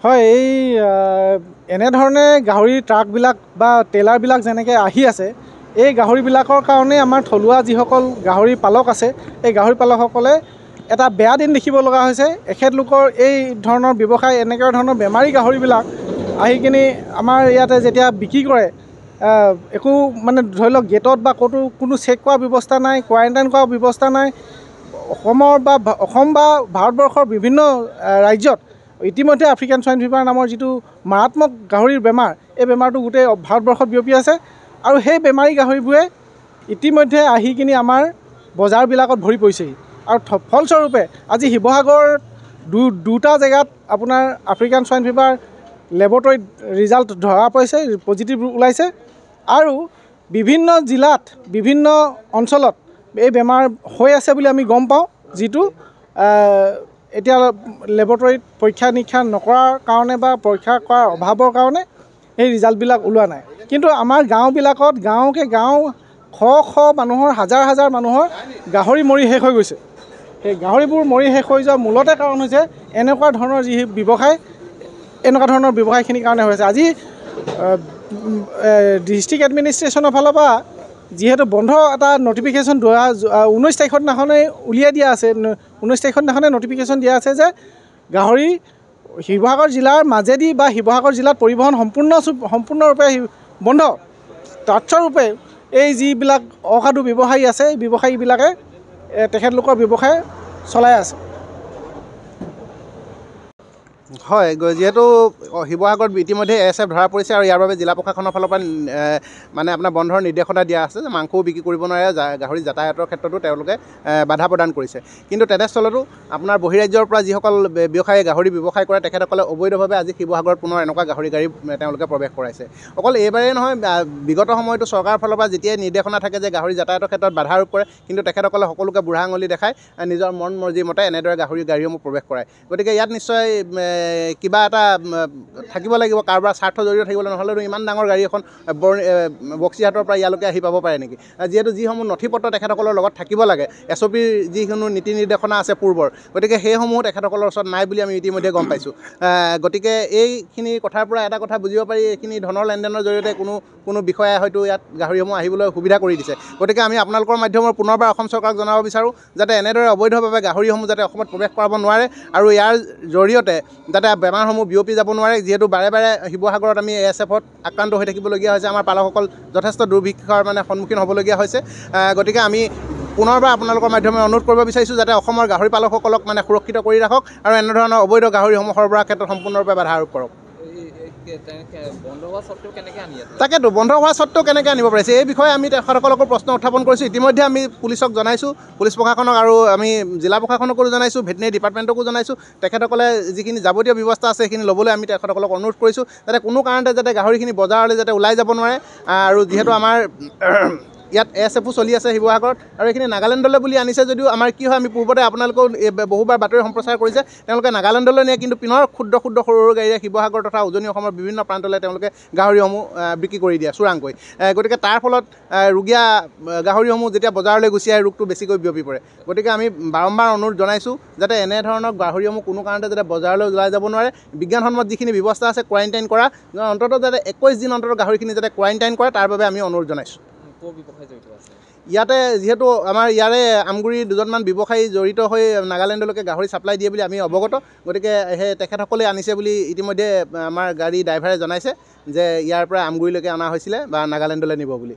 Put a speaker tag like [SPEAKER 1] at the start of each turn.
[SPEAKER 1] হয়, এই এনেধৰণে গাহৰি ট্ৰাকবিলাক বা ট্ৰেইলাৰবিলাক যেনেকৈ আহি আছে, এই গাহৰিবিলাকৰ কাৰণে আমাৰ থলুৱা যিসকল গাহৰি পালক আছে, এই গাহৰি পালকসকলে এটা বেয়া দিন দেখিব লগা হৈছে। এখেতলোকৰ এই ধৰণৰ ব্যৱসায়, এনেকুৱা ধৰণৰ বেমাৰী গাহৰিবিলাক আহি কিনি আমাৰ ইয়াতে যেতিয়া বিক্ৰী কৰে, একো মানে ধৰি লওক গেটত বা ক'তো কোনো চেক কৰা ব্যৱস্থা নাই, কোৱাৰেণ্টাইন কৰা ব্যৱস্থা নাই। অসম বা ভাৰতবৰ্ষৰ বিভিন্ন ৰাজ্যত ইতিমধ্যে আফ্ৰিকান স্বাইন ফিভাৰ নামৰ যিটো মাৰাত্মক গাহৰিৰ বেমাৰ, এই বেমাৰটো গোটেই ভাৰতবৰ্ষত বিয়পি আছে। আৰু সেই বেমাৰী গাহৰিবোৰে ইতিমধ্যে আহি কিনি আমাৰ বজাৰবিলাকত ভৰি পৰিছেহি। আৰু ফলস্বৰূপে আজি শিৱসাগৰত দুটা জেগাত আপোনাৰ আফ্ৰিকান স্বাইন ফিভাৰ লেবৰেটৰীত ৰিজাল্ট ধৰা পৰিছে, পজিটিভ ওলাইছে। আৰু বিভিন্ন জিলাত, বিভিন্ন অঞ্চলত এই বেমাৰ হৈ আছে বুলি আমি গম পাওঁ, যিটো এতিয়া লেবৰেটৰীত পৰীক্ষা নিৰীক্ষা নকৰাৰ কাৰণে বা পৰীক্ষা কৰাৰ অভাৱৰ কাৰণে সেই ৰিজাল্টবিলাক ওলোৱা নাই। কিন্তু আমাৰ গাঁওবিলাকত গাঁও শ মানুহৰ, হাজাৰ হাজাৰ মানুহৰ গাহৰি মৰি শেষ হৈ গৈছে। সেই গাহৰিবোৰ মৰি শেষ হৈ যোৱাৰ মূলতে কাৰণ হৈছে এনেকুৱা ধৰণৰ যি ব্যৱসায়, এনেকুৱা ধৰণৰ ব্যৱসায়খিনিৰ কাৰণে হৈছে। আজি ডিষ্ট্ৰিক্ট এডমিনিষ্ট্ৰেশ্যনৰ ফালৰ পৰা যিহেতু বন্ধ এটা নটিফিকেশ্যন 19 তাৰিখৰ দিনাখনেই উলিয়াই দিয়া আছে, 19 তাৰিখৰ দিনাখনে নটিফিকেশ্যন দিয়া আছে যে গাহৰি শিৱসাগৰ জিলাৰ মাজেদি বা শিৱসাগৰ জিলাত পৰিবহণ সম্পূৰ্ণৰূপে বন্ধ। তৎস্বৰূপে এই যিবিলাক অসাধু ব্যৱসায়ী আছে, এই ব্যৱসায়ীবিলাকে তেখেতলোকৰ ব্যৱসায় চলাই আছে।
[SPEAKER 2] হয়, যিহেতু শিৱসাগৰত ইতিমধ্যে ASF ধৰা পৰিছে আৰু ইয়াৰ বাবে জিলা প্ৰশাসনৰ ফালৰ পৰা মানে আপোনাৰ বন্ধৰ নিৰ্দেশনা দিয়া আছে যে মাংসও বিক্ৰী কৰিব নোৱাৰে, গাহৰি যাতায়াতৰ ক্ষেত্ৰতো তেওঁলোকে বাধা প্ৰদান কৰিছে। কিন্তু তেনেস্থলতো আপোনাৰ বহিৰাজ্যৰ পৰা যিসকল ব্যৱসায়ীয়ে গাহৰি ব্যৱসায় কৰে, তেখেতসকলে অবৈধভাৱে আজি শিৱসাগৰত পুনৰ এনেকুৱা গাহৰি গাড়ী তেওঁলোকে প্ৰৱেশ কৰাইছে। অকল এইবাৰেই নহয়, বিগত সময়তো চৰকাৰৰ ফালৰ পৰা যেতিয়াই নিৰ্দেশনা থাকে যে গাহৰি যাতায়াতৰ ক্ষেত্ৰত বাধা আৰোপ কৰে, কিন্তু তেখেতসকলে সকলোকে বুঢ়া আঙুলি দেখাই নিজৰ মন মৰ্জি মতে এনেদৰে গাহৰি গাড়ীসমূহ প্ৰৱেশ কৰায়। গতিকে ইয়াত নিশ্চয় কিবা এটা থাকিব লাগিব, কাৰোবাৰ স্বাৰ্থ জড়িত থাকিব, নহ'লেতো ইমান ডাঙৰ গাড়ী এখন বক্সিহাটৰ পৰা ইয়ালৈকে আহি পাব পাৰে নেকি? যিহেতু যিসমূহ নথি পত্ৰ তেখেতসকলৰ লগত থাকিব লাগে, SOPৰ যিসমূহ নীতি নিৰ্দেশনা আছে পূৰ্বৰ, গতিকে সেইসমূহ তেখেতসকলৰ ওচৰত নাই বুলি আমি ইতিমধ্যে গম পাইছোঁ। গতিকে এইখিনি কথাৰ পৰা এটা কথা বুজিব পাৰি, এইখিনি ধনৰ লেনদেনৰ জৰিয়তে কোনো বিষয়াই হয়তো ইয়াত গাহৰিসমূহ আহিবলৈ সুবিধা কৰি দিছে। গতিকে আমি আপোনালোকৰ মাধ্যমৰ পুনৰবাৰ অসম চৰকাৰক জনাব বিচাৰোঁ যাতে এনেদৰে অবৈধভাৱে গাহৰিসমূহ যাতে অসমত প্ৰৱেশ কৰাব নোৱাৰে আৰু ইয়াৰ জৰিয়তে যাতে বেমাৰসমূহ বিয়পি যাব নোৱাৰে। যিহেতু বাৰে বাৰে শিৱসাগৰত আমি ASFত আক্ৰান্ত হৈ থাকিবলগীয়া হৈছে, আমাৰ পালকসকল যথেষ্ট দুৰ্ভিক্ষৰ সন্মুখীন হ'বলগীয়া হৈছে। গতিকে আমি পুনৰবাৰ আপোনালোকৰ মাধ্যমে অনুৰোধ কৰিব বিচাৰিছোঁ যাতে অসমৰ গাহৰি পালকসকলক সুৰক্ষিত কৰি ৰাখক আৰু এনেধৰণৰ অবৈধ গাহৰিসমূহ সৰবৰাহৰ ক্ষেত্ৰত সম্পূৰ্ণৰূপে বাধা আৰোপ কৰক। তাকেতো বন্ধ হোৱা স্বত্বেও কেনেকৈ আনিব পাৰিছে, এই বিষয়ে আমি তেখেতসকলকো প্ৰশ্ন উত্থাপন কৰিছোঁ। ইতিমধ্যে আমি পুলিচক জনাইছোঁ, পুলিচ প্ৰশাসনক, আৰু আমি জিলা প্ৰশাসনকো জনাইছোঁ, ভেটেনেৰী ডিপাৰ্টমেণ্টকো জনাইছোঁ। তেখেতসকলে যিখিনি যাৱতীয় ব্যৱস্থা আছে সেইখিনি ল'বলৈ আমি তেখেতসকলক অনুৰোধ কৰিছোঁ যাতে কোনো কাৰণতে যাতে গাহৰিখিনি বজাৰলৈ যাতে ওলাই যাব নোৱাৰে। আৰু যিহেতু আমাৰ ইয়াত ASFও চলি আছে শিৱসাগৰত, আৰু এইখিনি নাগালেণ্ডলৈ বুলি আনিছে যদিও আমাৰ কি হয়, আমি পূৰ্বতে আপোনালোকেও বহুবাৰ বাতৰি সম্প্ৰচাৰ কৰিছে, তেওঁলোকে নাগালেণ্ডলৈ নিয়ে, কিন্তু পিনৰ ক্ষুদ্ৰ সৰু গাড়ীৰে শিৱসাগৰ তথা উজনি অসমৰ বিভিন্ন প্ৰান্তলৈ তেওঁলোকে গাহৰিসমূহ বিক্ৰী কৰি দিয়ে চোৰাংকৈ। গতিকে তাৰ ফলত ৰোগীয়া গাহৰিসমূহ যেতিয়া বজাৰলৈ গুচি আহে, ৰোগটো বেছিকৈ বিয়পি পৰে। গতিকে আমি বাৰম্বাৰ অনুৰোধ জনাইছোঁ যাতে এনেধৰণৰ গাহৰিসমূহ কোনো কাৰণতে যাতে বজাৰলৈ ওলাই যাব নোৱাৰে। বিজ্ঞানসন্মত যিখিনি ব্যৱস্থা আছে কোৱাৰেণ্টাইন কৰা, অন্ততঃ যাতে 21 দিন অন্ততঃ গাহৰিখিনি যাতে কোৱাৰেণ্টাইন কৰে, তাৰ বাবে আমি অনুৰোধ জনাইছোঁ। ইয়াতে যিহেতু আমাৰ ইয়াৰে আমগুৰিৰ দুজনমান ব্যৱসায়ী জড়িত হৈ নাগালেণ্ডলৈকে গাহৰি ছাপ্লাই দিয়ে বুলি আমি অৱগত। গতিকে সেই তেখেতসকলে আনিছে বুলি ইতিমধ্যে আমাৰ গাড়ী ড্ৰাইভাৰে জনাইছে যে ইয়াৰ পৰা আমগুৰিলৈকে অনা হৈছিলে বা নাগালেণ্ডলৈ নিব বুলি।